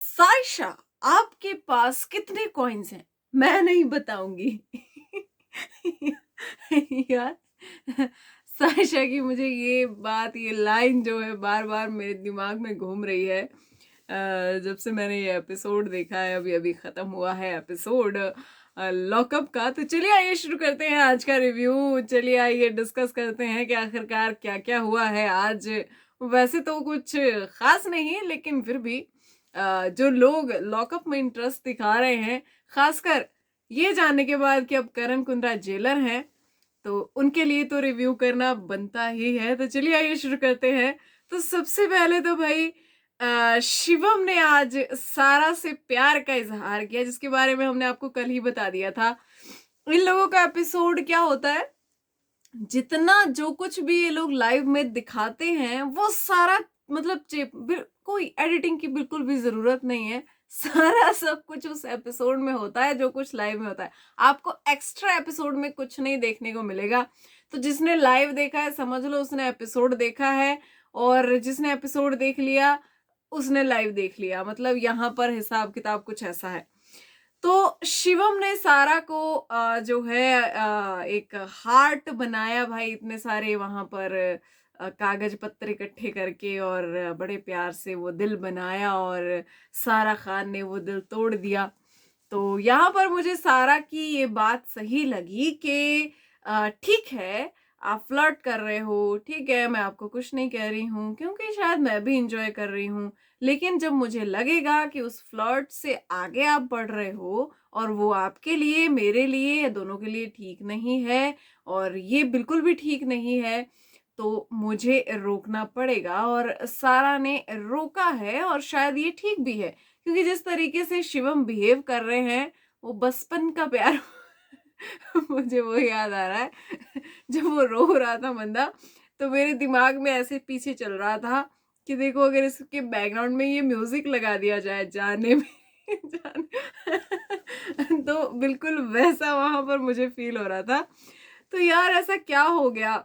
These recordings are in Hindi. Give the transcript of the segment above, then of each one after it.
सायशा, आपके पास कितने कॉइन्स हैं? मैं नहीं बताऊंगी। यार, सायशा की मुझे ये बात, ये लाइन जो है बार बार मेरे दिमाग में घूम रही है। जब से मैंने ये एपिसोड देखा है, अभी अभी खत्म हुआ है एपिसोड लॉकअप का। तो चलिए आइए शुरू करते हैं आज का रिव्यू। चलिए आइए डिस्कस करते हैं कि आखिरकार क्या क्या हुआ है आज। वैसे तो कुछ खास नहीं है, लेकिन फिर भी जो लोग लॉकअप में इंटरेस्ट दिखा रहे हैं, खासकर ये जानने के बाद कि अब करण कुंद्रा जेलर हैं, तो उनके लिए तो रिव्यू करना बनता ही है। तो चलिए आइए शुरू करते हैं। तो सबसे पहले तो भाई शिवम ने आज सारा से प्यार का इजहार किया, जिसके बारे में हमने आपको कल ही बता दिया था। इन लोगों का एपिसोड क्या होता है, जितना जो कुछ भी ये लोग लाइव में दिखाते हैं वो सारा मतलब कोई एडिटिंग की बिल्कुल भी जरूरत नहीं है। सारा सब कुछ उस एपिसोड में होता है, जो कुछ लाइव में होता है। आपको एक्स्ट्रा एपिसोड में कुछ नहीं देखने को मिलेगा। तो जिसने लाइव देखा है समझ लो उसने एपिसोड देखा है, और जिसने एपिसोड देख लिया उसने लाइव देख लिया। मतलब यहाँ पर हिसाब किताब कुछ ऐसा है। तो शिवम ने सारा को जो है एक हार्ट बनाया भाई, इतने सारे वहां पर कागज पत्तर इकट्ठे करके, और बड़े प्यार से वो दिल बनाया, और सारा खान ने वो दिल तोड़ दिया। तो यहाँ पर मुझे सारा की ये बात सही लगी कि ठीक है, आप फ्लर्ट कर रहे हो, ठीक है, मैं आपको कुछ नहीं कह रही हूँ, क्योंकि शायद मैं भी इंजॉय कर रही हूँ। लेकिन जब मुझे लगेगा कि उस फ्लर्ट से आगे आप बढ़ रहे हो, और वो आपके लिए, मेरे लिए, या दोनों के लिए ठीक नहीं है, और ये बिल्कुल भी ठीक नहीं है, तो मुझे रोकना पड़ेगा। और सारा ने रोका है, और शायद ये ठीक भी है, क्योंकि जिस तरीके से शिवम बिहेव कर रहे हैं वो बचपन का प्यार। मुझे वो याद आ रहा है, जब वो रो रहा था बंदा, तो मेरे दिमाग में ऐसे पीछे चल रहा था कि देखो, अगर इसके बैकग्राउंड में ये म्यूजिक लगा दिया जाए जाने में, तो बिल्कुल वैसा वहां पर मुझे फील हो रहा था। तो यार ऐसा क्या हो गया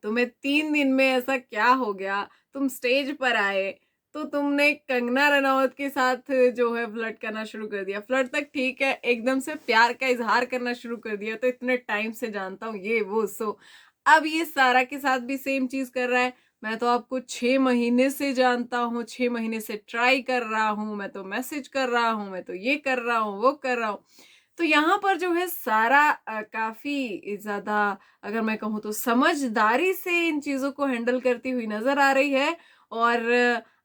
तुम्हें 3 दिन में, ऐसा क्या हो गया? तुम स्टेज पर आए तो तुमने कंगना रनौत के साथ जो है फ्लर्ट करना शुरू कर दिया। फ्लर्ट तक ठीक है, एकदम से प्यार का इजहार करना शुरू कर दिया, तो इतने टाइम से जानता हूँ ये वो सो। अब ये सारा के साथ भी सेम चीज कर रहा है। मैं तो आपको 6 महीने से जानता हूँ, 6 महीने से ट्राई कर रहा हूँ, मैं तो मैसेज कर रहा हूँ, मैं तो ये कर रहा हूँ, वो कर रहा हूँ। तो यहाँ पर जो है सारा काफी ज्यादा, अगर मैं कहूँ तो समझदारी से इन चीजों को हैंडल करती हुई नजर आ रही है। और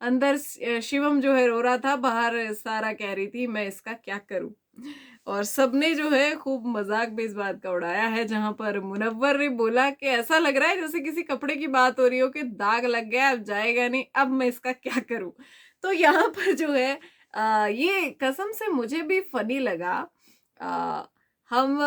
अंदर शिवम जो है रो रहा था, बाहर सारा कह रही थी मैं इसका क्या करूं। और सबने जो है खूब मजाक भी इस बात का उड़ाया है, जहां पर मुनव्वर ने बोला कि ऐसा लग रहा है जैसे किसी कपड़े की बात हो रही हो कि दाग लग गया, अब जाएगा नहीं, अब मैं इसका क्या करूं। तो यहाँ पर जो है ये कसम से मुझे भी फनी लगा। आ, हम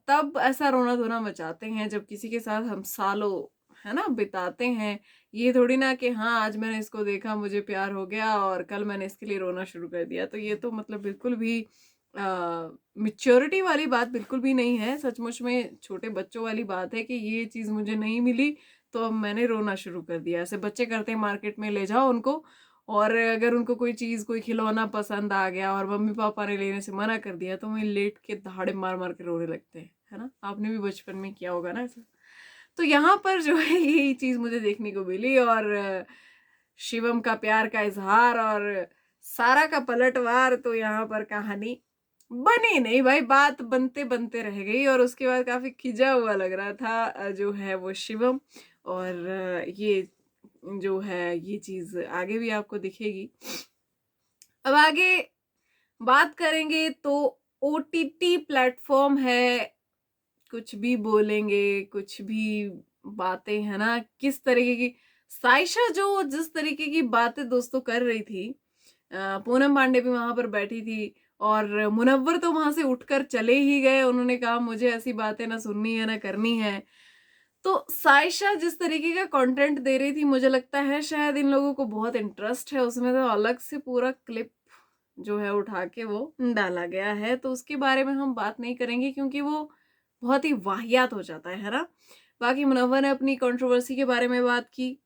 तब ऐसा रोना धोना मचाते हैं जब किसी के साथ हम सालों, है ना, बिताते हैं। ये थोड़ी ना कि हाँ आज मैंने इसको देखा मुझे प्यार हो गया और कल मैंने इसके लिए रोना शुरू कर दिया। तो ये तो मतलब बिल्कुल भी मिच्योरिटी वाली बात बिल्कुल भी नहीं है। सचमुच में छोटे बच्चों वाली बात है कि ये चीज मुझे नहीं मिली तो अब मैंने रोना शुरू कर दिया। ऐसे बच्चे करते हैं, मार्केट में ले जाओ उनको, और अगर उनको कोई चीज, कोई खिलौना पसंद आ गया और मम्मी पापा ने लेने से मना कर दिया, तो वही लेट के दहाड़े मार मार के रोने लगते हैं, है ना। आपने भी बचपन में किया होगा ना ऐसा। तो यहाँ पर जो है यही चीज मुझे देखने को मिली, और शिवम का प्यार का इजहार और सारा का पलटवार। तो यहाँ पर कहानी बनी नहीं भाई, बात बनते बनते रह गई, और उसके बाद काफी खिंचा हुआ लग रहा था जो है वो शिवम। और ये जो है ये चीज आगे भी आपको दिखेगी। अब आगे बात करेंगे तो ओटीटी प्लेटफॉर्म है, कुछ भी बोलेंगे, कुछ भी बातें, है ना, किस तरीके की साइशा जो जिस तरीके की बातें दोस्तों कर रही थी, पूनम पांडे भी वहां पर बैठी थी, और मुनव्वर तो वहां से उठकर चले ही गए। उन्होंने कहा मुझे ऐसी बातें ना सुननी है ना करनी है। तो साइशा जिस तरीके का कंटेंट दे रही थी, मुझे लगता है शायद इन लोगों को बहुत इंटरेस्ट है उसमें, तो अलग से पूरा क्लिप जो है उठा के वो डाला गया है। तो उसके बारे में हम बात नहीं करेंगे, क्योंकि वो बहुत ही वाहियात हो जाता है ना। बाकी मुनव्वर ने अपनी कंट्रोवर्सी के बारे में बात की,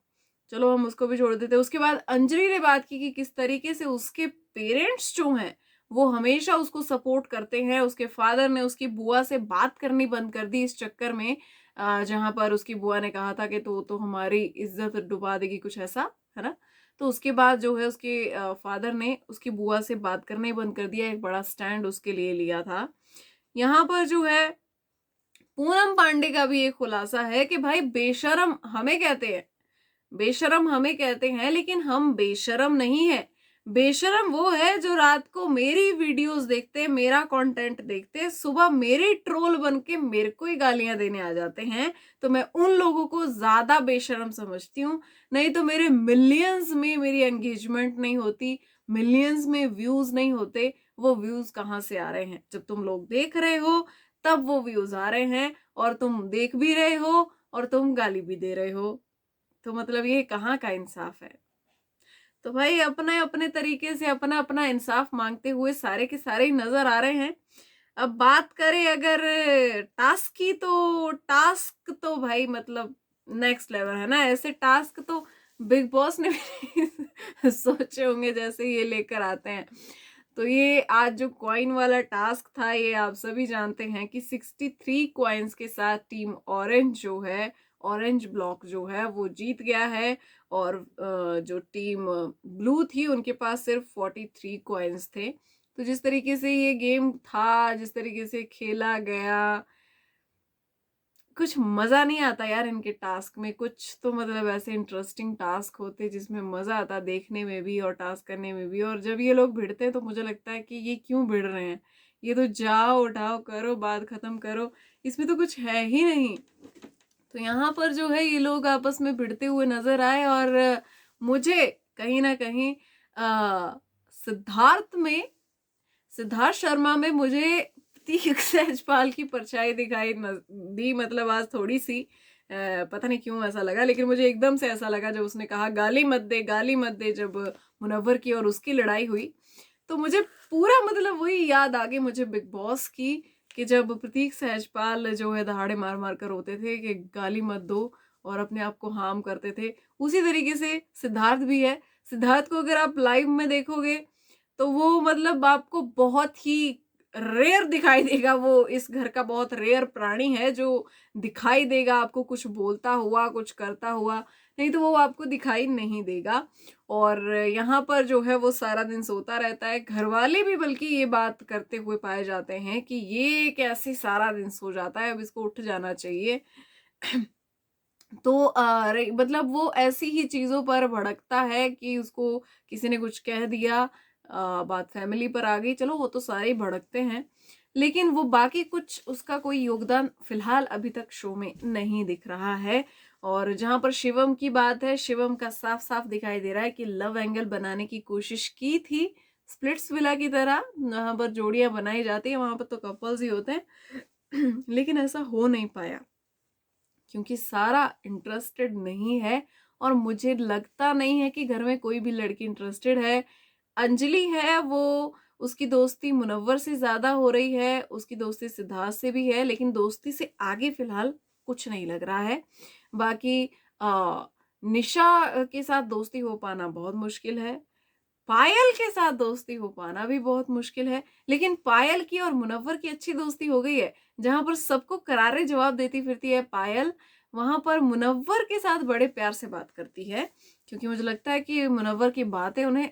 चलो हम उसको भी छोड़ देते। उसके बाद अंजलि ने बात की कि किस तरीके से उसके पेरेंट्स जो हैं वो हमेशा उसको सपोर्ट करते हैं। उसके फादर ने उसकी बुआ से बात करनी बंद कर दी इस चक्कर में, जहां पर उसकी बुआ ने कहा था कि तो हमारी इज्जत डुबा देगी, कुछ ऐसा, है ना। तो उसके बाद जो है उसके फादर ने उसकी बुआ से बात करना ही बंद कर दिया, एक बड़ा स्टैंड उसके लिए लिया था। यहाँ पर जो है पूनम पांडे का भी एक खुलासा है कि भाई बेशरम हमें कहते हैं, बेशरम हमें कहते हैं, लेकिन हम बेशरम नहीं है। बेशरम वो है जो रात को मेरी वीडियोस देखते, मेरा कंटेंट देखते, सुबह मेरे ट्रोल बन के मेरे को ही गालियां देने आ जाते हैं। तो मैं उन लोगों को ज्यादा बेशरम समझती हूँ। नहीं तो मेरे मिलियंस में मेरी एंगेजमेंट नहीं होती, मिलियंस में व्यूज नहीं होते। वो व्यूज कहाँ से आ रहे हैं? जब तुम लोग देख रहे हो तब वो व्यूज आ रहे हैं, और तुम देख भी रहे हो और तुम गाली भी दे रहे हो। तो मतलब ये कहाँ का इंसाफ है? तो भाई अपने अपने तरीके से अपना अपना इंसाफ मांगते हुए सारे के सारे ही नजर आ रहे हैं। अब बात करें अगर टास्क की, तो टास्क तो भाई मतलब नेक्स्ट लेवल है ना। ऐसे टास्क तो बिग बॉस ने भी सोचे होंगे जैसे ये लेकर आते हैं। तो ये आज जो कॉइन वाला टास्क था, ये आप सभी जानते हैं कि 63 कॉइन्स के साथ टीम ऑरेंज जो है, ऑरेंज ब्लॉक जो है वो जीत गया है। और जो टीम ब्लू थी उनके पास सिर्फ 43 कॉइन्स थे। तो जिस तरीके से ये गेम था, जिस तरीके से खेला गया, कुछ मजा नहीं आता यार इनके टास्क में। कुछ तो मतलब ऐसे इंटरेस्टिंग टास्क होते जिसमें मजा आता देखने में भी और टास्क करने में भी। और जब ये लोग भिड़ते हैं तो मुझे लगता है कि ये क्यों भिड़ रहे हैं, ये तो जाओ उठाओ करो बात खत्म करो, इसमें तो कुछ है ही नहीं। तो यहाँ पर जो है ये लोग आपस में भिड़ते हुए नजर आए, और मुझे कहीं ना कहीं सिद्धार्थ में, सिद्धार्थ शर्मा में मुझे प्रतीक सहजपाल की परछाई दिखाई दी। मतलब आज थोड़ी सी पता नहीं क्यों ऐसा लगा, लेकिन मुझे एकदम से ऐसा लगा जब उसने कहा गाली मत दे, गाली मत दे, जब मुनव्वर की और उसकी लड़ाई हुई तो मुझे पूरा मतलब वही याद आ गई मुझे बिग बॉस की, कि जब प्रतीक सहजपाल जो है दहाड़े मार मार कर रोते थे कि गाली मत दो और अपने आप को हार्म करते थे। उसी तरीके से सिद्धार्थ भी है। सिद्धार्थ को अगर आप लाइव में देखोगे तो वो मतलब आपको बहुत ही रेयर दिखाई देगा। वो इस घर का बहुत रेयर प्राणी है जो दिखाई देगा आपको कुछ बोलता हुआ, कुछ करता हुआ, नहीं तो वो आपको दिखाई नहीं देगा। और यहाँ पर जो है वो सारा दिन सोता रहता है। घर वाले भी बल्कि ये बात करते हुए पाए जाते हैं कि ये कैसे सारा दिन सो जाता है, अब इसको उठ जाना चाहिए। तो मतलब वो ऐसी ही चीजों पर भड़कता है कि उसको किसी ने कुछ कह दिया, बात फैमिली पर आ गई, चलो वो तो सारे ही भड़कते हैं, लेकिन वो बाकी कुछ उसका कोई योगदान फिलहाल अभी तक शो में नहीं दिख रहा है। और जहां पर शिवम की बात है, शिवम का साफ साफ दिखाई दे रहा है कि लव एंगल बनाने की कोशिश की थी स्प्लिट्स विला की तरह, वहां पर जोड़ियां बनाई जाती है, वहां पर तो कपल्स ही होते हैं लेकिन ऐसा हो नहीं पाया क्योंकि सारा इंटरेस्टेड नहीं है। और मुझे लगता नहीं है कि घर में कोई भी लड़की इंटरेस्टेड है। अंजलि है वो, उसकी दोस्ती मुनव्वर से ज्यादा हो रही है, उसकी दोस्ती सिद्धार्थ से भी है, लेकिन दोस्ती से आगे फिलहाल कुछ नहीं लग रहा है। बाकी निशा के साथ दोस्ती हो पाना बहुत मुश्किल है, पायल के साथ दोस्ती हो पाना भी बहुत मुश्किल है। लेकिन पायल की और मुनव्वर की अच्छी दोस्ती हो गई है। जहां पर सबको करारे जवाब देती फिरती है पायल, वहां पर मुनव्वर के साथ बड़े प्यार से बात करती है, क्योंकि मुझे लगता है कि मुनव्वर की बातें उन्हें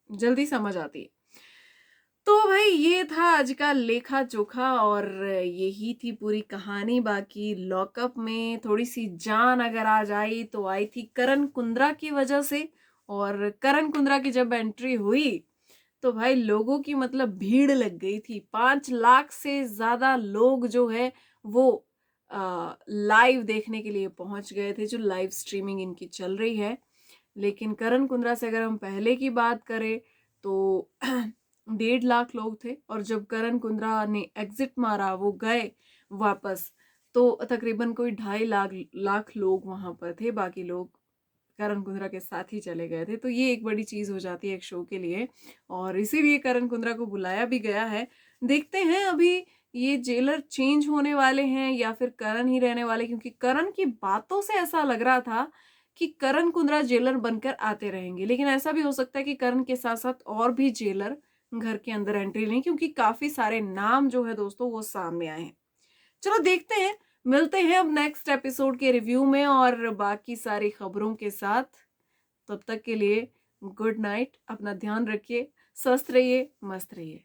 जल्दी समझ आती है। तो भाई ये था आज का लेखा जोखा, और यही थी पूरी कहानी। बाकी लॉकअप में थोड़ी सी जान अगर आज आई तो आई थी करण कुंद्रा की वजह से। और करण कुंद्रा की जब एंट्री हुई तो भाई लोगों की मतलब भीड़ लग गई थी। 5 लाख से ज्यादा लोग जो है वो लाइव देखने के लिए पहुंच गए थे, जो लाइव स्ट्रीमिंग इनकी चल रही है। लेकिन करण कुंद्रा से अगर हम पहले की बात करें तो 1.5 लाख लोग थे, और जब करण कुंद्रा ने एग्जिट मारा, वो गए वापस, तो तकरीबन कोई 2.5 लाख लोग वहां पर थे, बाकी लोग करण कुंद्रा के साथ ही चले गए थे। तो ये एक बड़ी चीज हो जाती है एक शो के लिए, और इसीलिए करण कुंद्रा को बुलाया भी गया है। देखते हैं अभी ये जेलर चेंज होने वाले हैं या फिर करण ही रहने वाले, क्योंकि करण की बातों से ऐसा लग रहा था कि करण कुंद्रा जेलर बनकर आते रहेंगे, लेकिन ऐसा भी हो सकता है कि करण के साथ साथ और भी जेलर घर के अंदर एंट्री लें, क्योंकि काफी सारे नाम जो है दोस्तों वो सामने आए हैं। चलो देखते हैं, मिलते हैं अब नेक्स्ट एपिसोड के रिव्यू में और बाकी सारी खबरों के साथ। तब तक के लिए गुड नाइट, अपना ध्यान रखिए, स्वस्थ रहिए, मस्त रहिए।